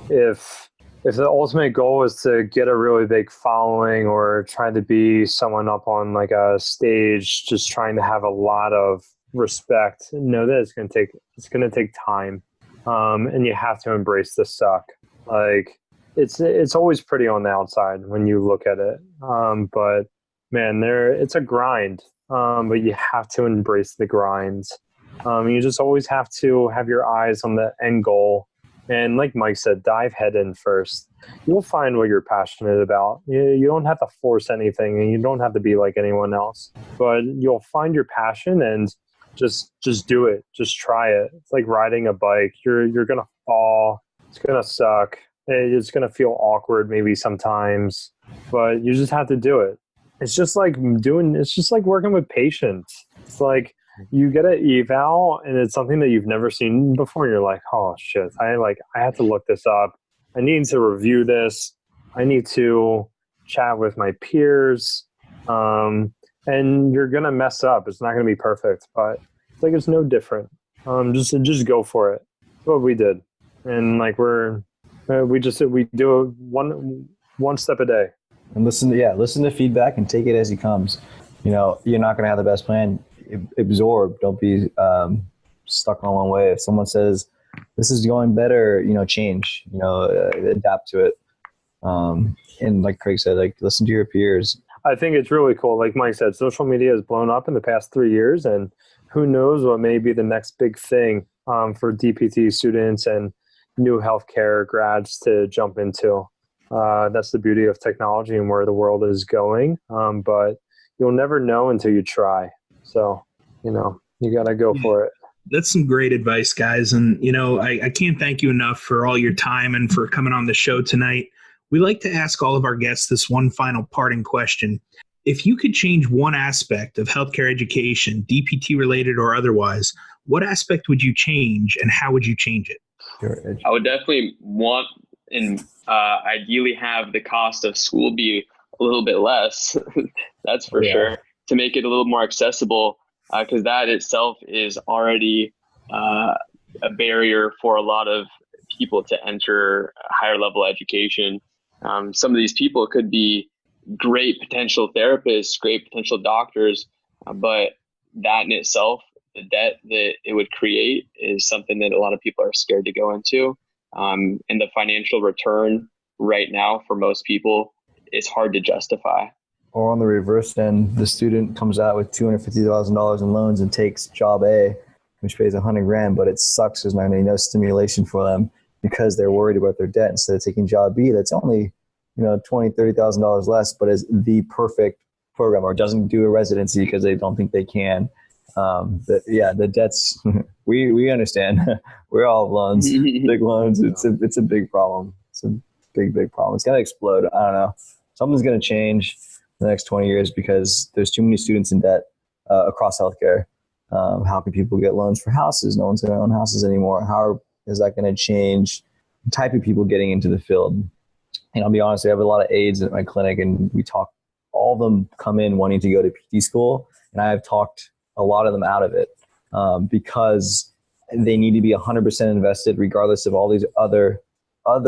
if the ultimate goal is to get a really big following or try to be someone up on like a stage, just trying to have a lot of respect, know that it's going to take time. And you have to embrace the suck. Like it's always pretty on the outside when you look at it. But man, it's a grind. But you have to embrace the grind. You just always have to have your eyes on the end goal. And like Mike said, dive head in first. You'll find what you're passionate about. You don't have to force anything and you don't have to be like anyone else. But you'll find your passion and just do it. Just try it. It's like riding a bike. You're going to fall. It's going to suck. It's going to feel awkward maybe sometimes. But you just have to do it. It's just like working with patients. It's like you get an eval and it's something that you've never seen before. And you're like, oh shit, I have to look this up. I need to review this. I need to chat with my peers. And you're going to mess up. It's not going to be perfect, but it's like, it's no different. Just go for it. That's what we did. And like we do it one step a day. And listen to feedback and take it as it comes. You're not going to have the best plan. Absorb. Don't be stuck on one way. If someone says this is going better, change. Adapt to it. And like Craig said, like listen to your peers. I think it's really cool. Like Mike said, social media has blown up in the past 3 years, and who knows what may be the next big thing for DPT students and new healthcare grads to jump into. That's the beauty of technology and where the world is going. But you'll never know until you try. So, you got to go for it. That's some great advice, guys. And, I can't thank you enough for all your time and for coming on the show tonight. We like to ask all of our guests this one final parting question. If you could change one aspect of healthcare education, DPT related or otherwise, what aspect would you change and how would you change it? I would definitely want and ideally have the cost of school be a little bit less. That's for sure, to make it a little more accessible, because that itself is already a barrier for a lot of people to enter higher level education. Some of these people could be great potential therapists, great potential doctors, but that in itself, the debt that it would create is something that a lot of people are scared to go into. And the financial return right now for most people is hard to justify. Or on the reverse end, the student comes out with $250,000 in loans and takes job A, which pays $100,000, but it sucks. There's not going to be no stimulation for them because they're worried about their debt. Instead of taking job B, that's only $20,000, $30,000 less, but is the perfect program, or doesn't do a residency because they don't think they can. The debts, we understand. We're all have loans, big loans. It's a big problem. It's a big problem. It's going to explode. I don't know. Something's going to change in the next 20 years because there's too many students in debt across healthcare. How can people get loans for houses? No one's going to own houses anymore. How is that going to change the type of people getting into the field? And I'll be honest, I have a lot of aides at my clinic, and we talk. All of them come in wanting to go to PT school, and I have talked a lot of them out of it because they need to be 100% invested, regardless of all these other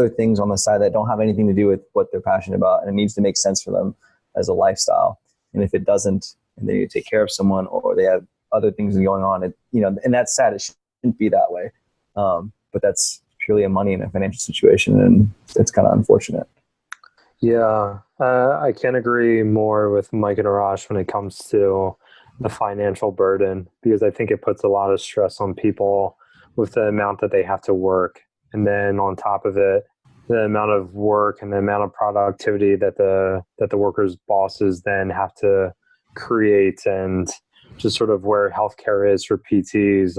things on the side that don't have anything to do with what they're passionate about, and it needs to make sense for them as a lifestyle. And if it doesn't, and they need to take care of someone, or they have other things going on, and that's sad. It shouldn't be that way, but that's purely a money and a financial situation, and it's kind of unfortunate. Yeah, I can't agree more with Mike and Arash when it comes to the financial burden, because I think it puts a lot of stress on people with the amount that they have to work. And then on top of it, the amount of work and the amount of productivity that the workers' bosses then have to create, and just sort of where healthcare is for PTs.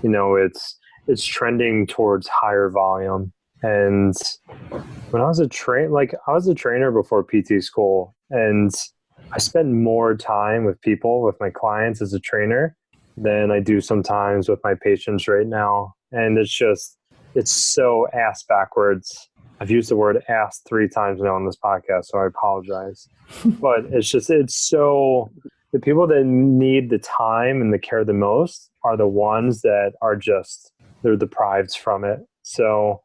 it's trending towards higher volume. And when I was a trainer before PT school, and I spend more time with people, with my clients as a trainer than I do sometimes with my patients right now. And it's so ass backwards. I've used the word ass 3 times now on this podcast, so I apologize. But it's so, the people that need the time and the care the most are the ones that are they're deprived from it. So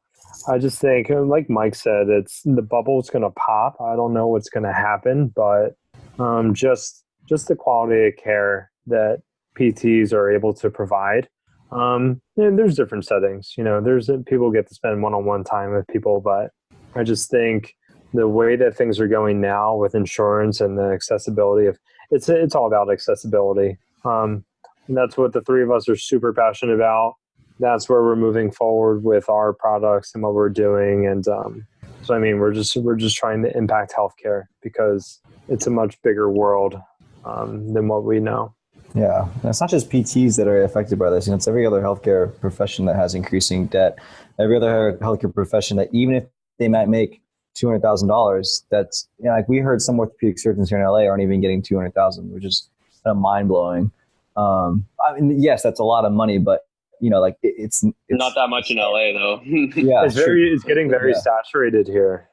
I just think, like Mike said, the bubble's going to pop. I don't know what's going to happen, but just the quality of care that PTs are able to provide. And there's different settings, there's people get to spend one-on-one time with people, but I just think the way that things are going now with insurance and the accessibility of it's all about accessibility. And that's what the 3 of us are super passionate about. That's where we're moving forward with our products and what we're doing. And so, I mean, we're just trying to impact healthcare because it's a much bigger world than what we know. Yeah, and it's not just PTs that are affected by this. It's every other healthcare profession that has increasing debt. Every other healthcare profession that even if they might make $200,000, that's like we heard some orthopedic surgeons here in LA aren't even getting $200,000, which is kind of mind blowing. I mean, yes, that's a lot of money, but it's not that much in LA though. Yeah, it's getting very saturated here.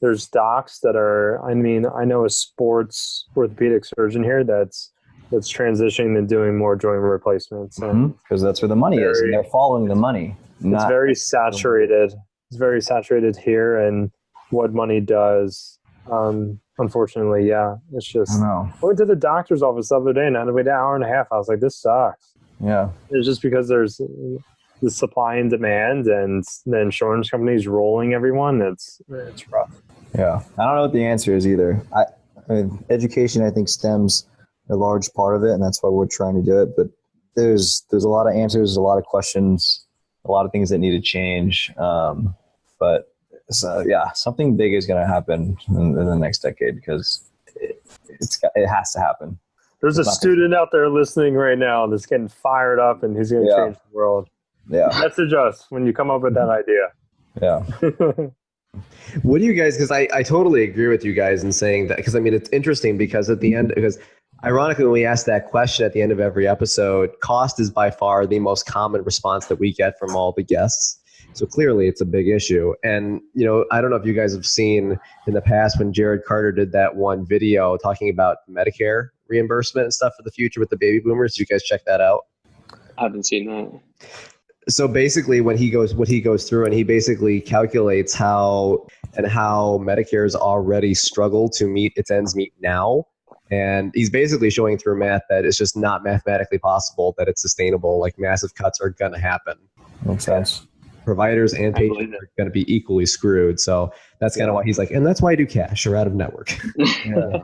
There's docs that are. I mean, I know a sports orthopedic surgeon here that's transitioning to doing more joint replacements, because that's where the money is, and they're following the money. It's very saturated. It's very saturated here, and what money does. Unfortunately, it's just. I went to the doctor's office the other day and I had to wait an hour and a half. I was like, this sucks. Yeah, it's just because there's the supply and demand, and the insurance companies rolling everyone. It's rough. Yeah, I don't know what the answer is either. I mean, education, I think, stems a large part of it, and that's why we're trying to do it. But there's a lot of answers, a lot of questions, a lot of things that need to change. But something big is going to happen in the next decade because it has to happen. There's a student out there listening right now that's getting fired up, and he's going to change the world. Yeah, message us when you come up with that idea. Yeah. What do you guys, because I totally agree with you guys in saying that, because I mean, it's interesting because at the end, because ironically, when we ask that question at the end of every episode, cost is by far the most common response that we get from all the guests. So clearly it's a big issue. And, I don't know if you guys have seen in the past when Jared Carter did that one video talking about Medicare reimbursement and stuff for the future with the baby boomers. Did you guys check that out? I haven't seen that. So basically what he goes through, and he basically calculates how Medicare's already struggled to meet its ends meet now. And he's basically showing through math that it's just not mathematically possible that it's sustainable. Like massive cuts are going to happen. Makes sense. Providers and patients are going to be equally screwed. So that's kind of why he's like, and that's why I do cash or out of network. Yeah.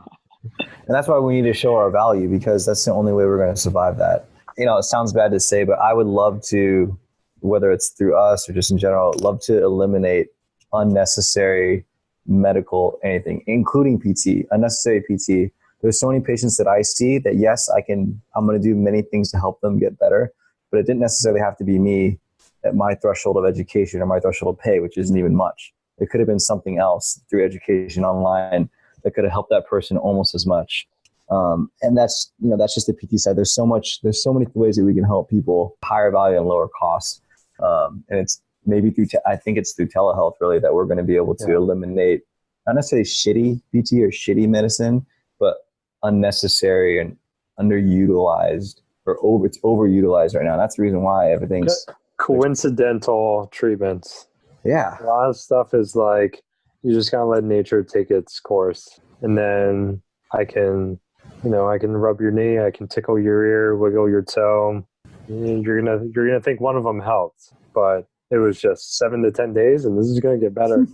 And that's why we need to show our value, because that's the only way we're going to survive that. It sounds bad to say, but I would love to, whether it's through us or just in general, love to eliminate unnecessary medical anything, including PT, unnecessary PT. There's so many patients that I see that, yes, I'm going to do many things to help them get better, but it didn't necessarily have to be me at my threshold of education or my threshold of pay, which isn't even much. It could have been something else through education online that could have helped that person almost as much. And that's just the PT side. There's so many ways that we can help people higher value and lower costs. And it's maybe I think it's through telehealth really that we're going to be able to eliminate not necessarily shitty PT or shitty medicine, but unnecessary and underutilized or it's overutilized right now. That's the reason why everything's coincidental treatments. Yeah. A lot of stuff is like, you just gotta let nature take its course. And then I can rub your knee, I can tickle your ear, wiggle your toe. You're gonna think one of them helped, but it was just 7 to 10 days, and this is gonna get better.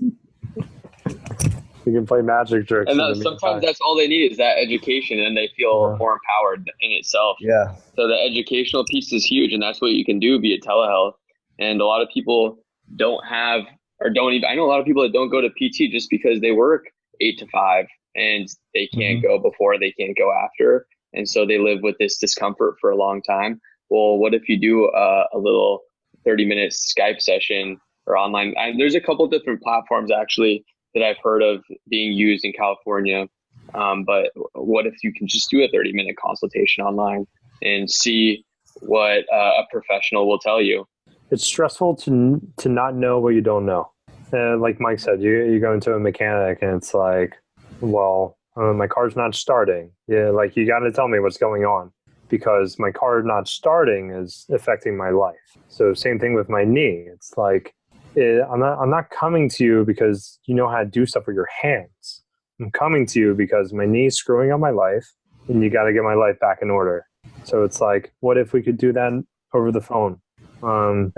You can play magic tricks. And sometimes that's all they need is that education, and they feel more empowered in itself. Yeah. So the educational piece is huge, and that's what you can do via telehealth. And a lot of people don't have, or don't even, I know a lot of people that don't go to PT just because they work 8 to 5 and they can't go before, they can't go after. And so they live with this discomfort for a long time. well, what if you do a little 30-minute Skype session or online? There's a couple different platforms actually that I've heard of being used in California. But what if you can just do a 30-minute consultation online and see what a professional will tell you? It's stressful to not know what you don't know. Like Mike said, you go into a mechanic and it's like, well, my car's not starting. Yeah, like you got to tell me what's going on, because my car not starting is affecting my life. So same thing with my knee. It's like, I'm not coming to you because you know how to do stuff with your hands. I'm coming to you because my knee's screwing up my life and you got to get my life back in order. So it's like, what if we could do that over the phone? You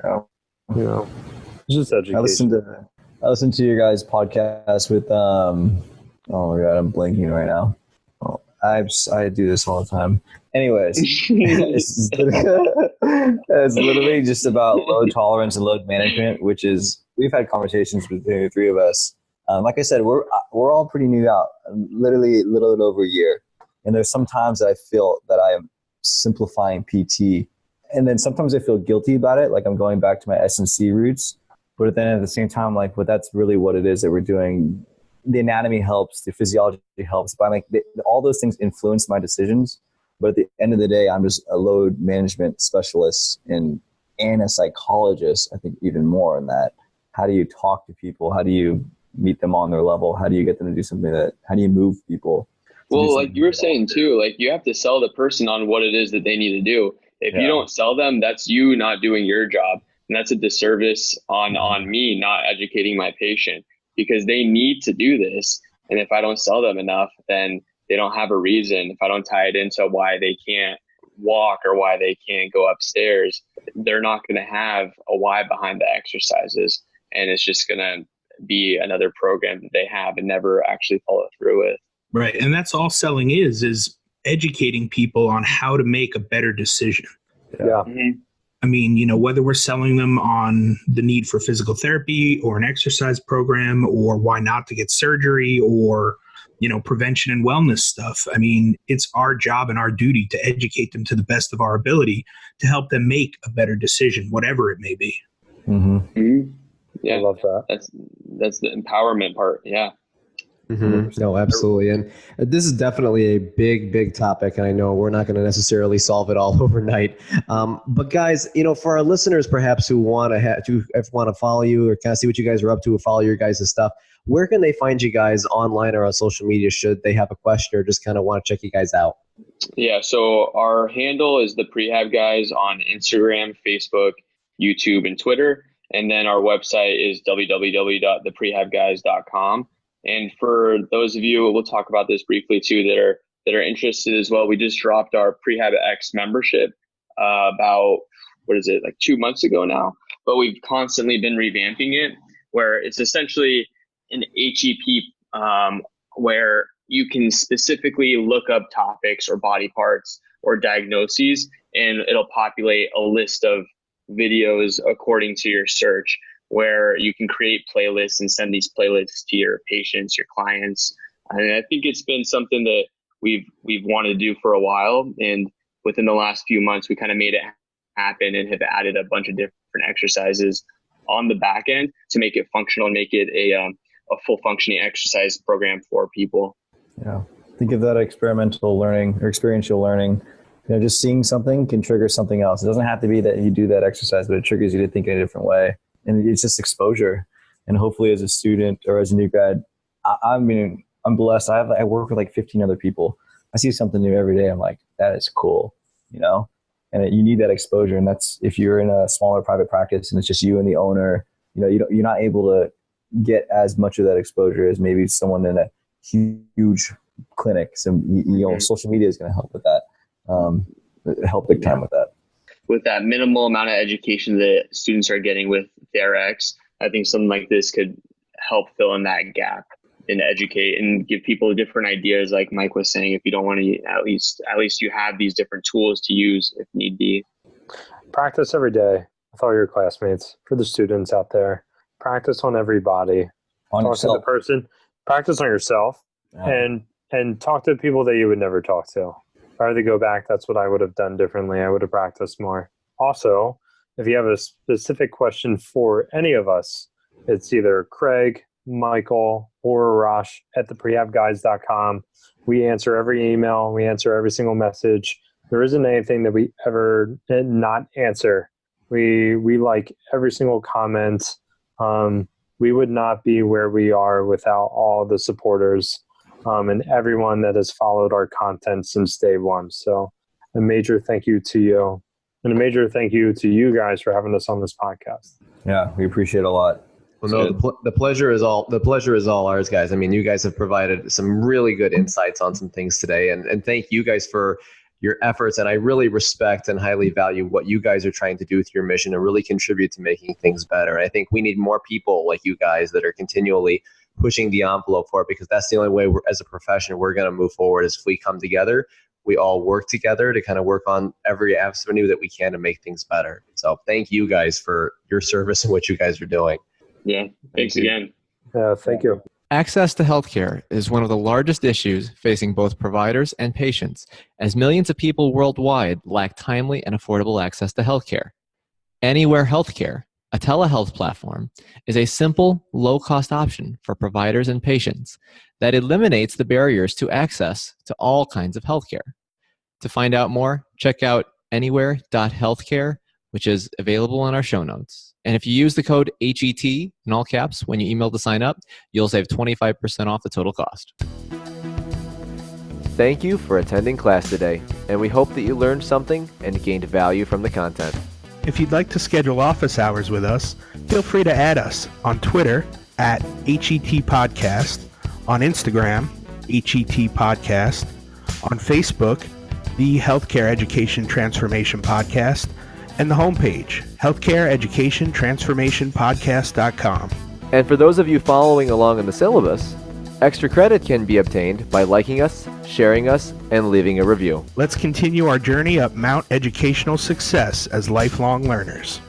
know, it's just education. I listened to your guys' podcast with, oh my God, I'm blanking right now. Oh, I do this all the time. Anyways, it's literally just about load tolerance and load management, which is, we've had conversations between the three of us. Like I said, we're all pretty new out, literally a little over a year. And there's some times that I feel that I am simplifying PT. And then sometimes I feel guilty about it, like I'm going back to my S&C roots. But then at the same time, like, but that's really what it is that we're doing. The anatomy helps, the physiology helps, but all those things influence my decisions. But at the end of the day, I'm just a load management specialist and a psychologist, I think even more in that. How do you talk to people? How do you meet them on their level? How do you get them to do something how do you move people? Well, like you were saying too, like you have to sell the person on what it is that they need to do. If you don't sell them, that's you not doing your job. And that's a disservice on me not educating my patient, because they need to do this. And if I don't sell them enough, then they don't have a reason. If I don't tie it into why they can't walk or why they can't go upstairs, they're not going to have a why behind the exercises. And it's just going to be another program that they have and never actually follow through with. Right. And that's all selling is educating people on how to make a better decision. Yeah. Mm-hmm. I mean, whether we're selling them on the need for physical therapy or an exercise program, or why not to get surgery, or, prevention and wellness stuff. I mean, it's our job and our duty to educate them to the best of our ability to help them make a better decision, whatever it may be. Mm-hmm. Mm-hmm. Yeah, I love that. That's the empowerment part. Yeah. Mm-hmm. No, absolutely. And this is definitely a big topic. And I know we're not going to necessarily solve it all overnight. But guys, for our listeners, perhaps who want to follow you or kind of see what you guys are up to, or follow your guys' stuff, where can they find you guys online or on social media should they have a question or just kind of want to check you guys out? Yeah. So our handle is the Prehab Guys on Instagram, Facebook, YouTube, and Twitter. And then our website is www.theprehabguys.com. And for those of you, we'll talk about this briefly too, that are interested as well. We just dropped our Prehab X membership about, like 2 months ago now, but we've constantly been revamping it, where it's essentially an HEP where you can specifically look up topics or body parts or diagnoses, and it'll populate a list of videos according to your search, where you can create playlists and send these playlists to your patients, your clients. And I think it's been something that we've wanted to do for a while. And within the last few months, we kind of made it happen and have added a bunch of different exercises on the back end to make it functional and make it a full functioning exercise program for people. Yeah. Think of that experimental learning or experiential learning. Just seeing something can trigger something else. It doesn't have to be that you do that exercise, but it triggers you to think in a different way. And it's just exposure. And hopefully as a student or as a new grad, I'm blessed. I work with like 15 other people. I see something new every day. I'm like, that is cool, and you need that exposure. And that's, if you're in a smaller private practice and it's just you and the owner, you're not able to get as much of that exposure as maybe someone in a huge clinic. So, social media is going to help with that, help big time with that. With that minimal amount of education that students are getting with TheraX, I think something like this could help fill in that gap and educate and give people different ideas. Like Mike was saying, if you don't want to, at least you have these different tools to use if need be. Practice every day with all your classmates. For the students out there, practice on everybody. Talk to the person. Practice on yourself, and talk to people that you would never talk to. I were to go back, that's what I would have done differently. I would have practiced more. Also, if you have a specific question for any of us, it's either Craig, Michael, or Arash at theprehabguys.com. We answer every email. We answer every single message. There isn't anything that we ever not answer. We like every single comment. We would not be where we are without all the supporters and everyone that has followed our content since day one. So a major thank you to you, and a major thank you to you guys for having us on this podcast. Yeah, we appreciate it a lot. Well, no, the pleasure is all ours, guys. I mean, you guys have provided some really good insights on some things today, and thank you guys for your efforts. And I really respect and highly value what you guys are trying to do with your mission and really contribute to making things better. I think we need more people like you guys that are continually pushing the envelope for it, because that's the only way as a profession we're going to move forward, is if we come together, we all work together to kind of work on every avenue that we can to make things better. So thank you guys for your service and what you guys are doing. Yeah, thanks again. Thank you. Access to healthcare is one of the largest issues facing both providers and patients, as millions of people worldwide lack timely and affordable access to healthcare. Anywhere Healthcare, a telehealth platform, is a simple, low-cost option for providers and patients that eliminates the barriers to access to all kinds of healthcare. To find out more, check out anywhere.healthcare, which is available in our show notes. And if you use the code HET in all caps when you email to sign up, you'll save 25% off the total cost. Thank you for attending class today, and we hope that you learned something and gained value from the content. If you'd like to schedule office hours with us, feel free to add us on Twitter at HET Podcast, on Instagram, HET Podcast, on Facebook, the Healthcare Education Transformation Podcast, and the homepage, healthcareeducationtransformationpodcast.com. And for those of you following along in the syllabus, extra credit can be obtained by liking us, sharing us, and leaving a review. Let's continue our journey up Mount Educational Success as lifelong learners.